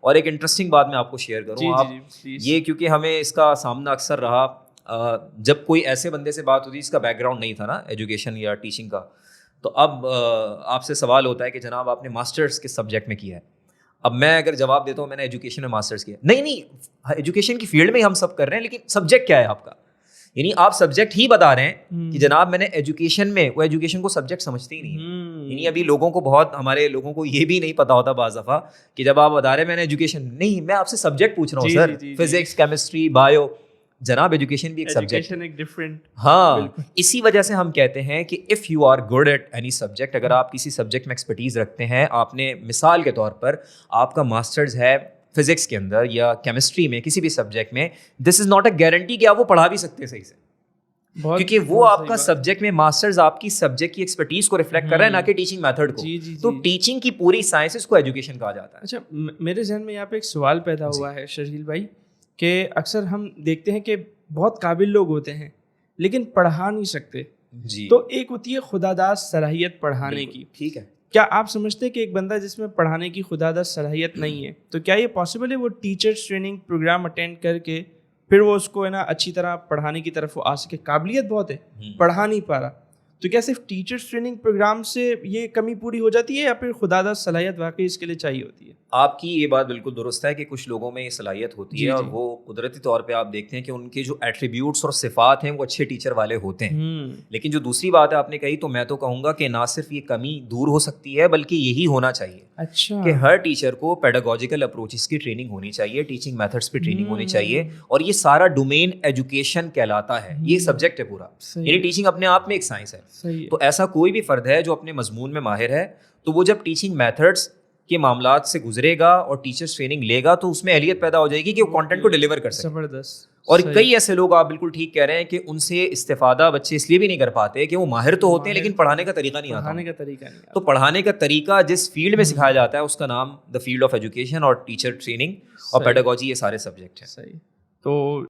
اور ایک انٹرسٹنگ بات میں آپ کو شیئر کروں, آپ یہ کیونکہ ہمیں اس کا سامنا اکثر رہا جب کوئی ایسے بندے سے بات ہوتی ہے جس کا بیک گراؤنڈ نہیں تھا نا ایجوکیشن یا ٹیچنگ کا, تو اب آپ سے سوال ہوتا ہے کہ جناب آپ نے ماسٹرس کس سبجیکٹ میں کیا ہے. اب میں اگر جواب دیتا ہوں میں نے ایجوکیشن میں ماسٹرس کیا, نہیں ایجوکیشن کی فیلڈ میں ہی ہم سب کر رہے ہیں, لیکن سبجیکٹ کیا ہے آپ کا, یعنی آپ سبجیکٹ ہی بتا رہے ہیں کہ جناب میں نے ایجوکیشن میں, وہ ایجوکیشن کو سبجیکٹ سمجھتے ہی نہیں ہے. یعنی ابھی لوگوں کو بہت, ہمارے لوگوں کو یہ بھی نہیں پتا ہوتا بعض دفعہ کہ جب آپ بتا رہے ہیں میں نے ایجوکیشن, نہیں میں آپ سے سبجیکٹ پوچھ رہا ہوں سر, فزکس, کیمسٹری, بایو. جناب ایجوکیشن بھی ایک سبجیکٹ ہے. ہاں, اسی وجہ سے ہم کہتے ہیں کہ if you are good at any subject, اگر آپ کسی سبجیکٹ میں ایکسپرٹیز رکھتے ہیں, آپ نے مثال کے طور پر آپ کا ماسٹرز ہے فزکس کے اندر یا کیمسٹری میں, کسی بھی سبجیکٹ میں, دس از ناٹ اے گارنٹی کہ آپ وہ پڑھا بھی سکتے ہیں صحیح سے, کیونکہ وہ آپ کا سبجیکٹ میں ماسٹرز آپ کی سبجیکٹ کی ایکسپرٹیز کو ریفلیکٹ کر رہا ہے, نہ کہ ٹیچنگ میتھڈ کو. تو ٹیچنگ کی پوری سائنسز کو ایجوکیشن کہا جاتا ہے. اچھا, میرے ذہن میں یہاں پہ ایک سوال پیدا ہوا ہے شرجیل بھائی, کہ اکثر ہم دیکھتے ہیں کہ بہت قابل لوگ ہوتے ہیں لیکن پڑھا نہیں سکتے. تو ایک ہوتی ہے خداداد صلاحیت پڑھانے کی, ٹھیک ہے, کیا آپ سمجھتے ہیں کہ ایک بندہ جس میں پڑھانے کی خداداد صلاحیت نہیں ہے, تو کیا یہ پاسبل ہے وہ ٹیچرس ٹریننگ پروگرام اٹینڈ کر کے پھر وہ اس کو ہے نا اچھی طرح پڑھانے کی طرف وہ آ سکے؟ قابلیت بہت ہے, پڑھا نہیں پا رہا, تو کیا صرف ٹیچرس ٹریننگ پروگرام سے یہ کمی پوری ہو جاتی ہے یا پھر خداداد صلاحیت واقعی اس کے لیے چاہیے ہوتی ہے؟ آپ کی یہ بات بالکل درست ہے کہ کچھ لوگوں میں یہ صلاحیت ہوتی ہے اور وہ قدرتی طور پہ آپ دیکھتے ہیں کہ ان کے جو ایٹریبیوٹس اور صفات ہیں وہ اچھے ٹیچر والے ہوتے ہیں. لیکن جو دوسری بات ہے آپ نے کہی, تو میں تو کہوں گا کہ نہ صرف یہ کمی دور ہو سکتی ہے بلکہ یہی ہونا چاہیے. اچھا, کہ ہر ٹیچر کو پیڈاگوجیکل اپروچز کی ٹریننگ ہونی چاہیے, ٹیچنگ میتھڈس پہ ٹریننگ ہونی چاہیے, اور یہ سارا ڈومین ایجوکیشن کہلاتا ہے, یہ سبجیکٹ ہے پورا. یعنی ٹیچنگ اپنے آپ میں ایک سائنس ہے. تو ایسا کوئی بھی فرد ہے جو اپنے مضمون میں ماہر ہے, تو وہ جب ٹیچنگ میتھڈس کے معاملات سے گزرے گا اور ٹیچرس ٹریننگ لے گا تو اس میں اہلیت پیدا ہو جائے گی کہ وہ کانٹینٹ کو ڈیلیور کر سکے. زبردست. اور کئی ایسے لوگ, آپ بالکل ٹھیک کہہ رہے ہیں, کہ ان سے استفادہ بچے اس لیے بھی نہیں کر پاتے کہ وہ ماہر تو ہوتے ہیں لیکن پڑھانے کا طریقہ نہیں آتا. تو پڑھانے کا طریقہ جس فیلڈ میں سکھایا جاتا ہے اس کا نام دا فیلڈ آف ایجوکیشن اور ٹیچر ٹریننگ اور پیڈاگوجی, یہ سارے سبجیکٹ ہیں. صحیح. تو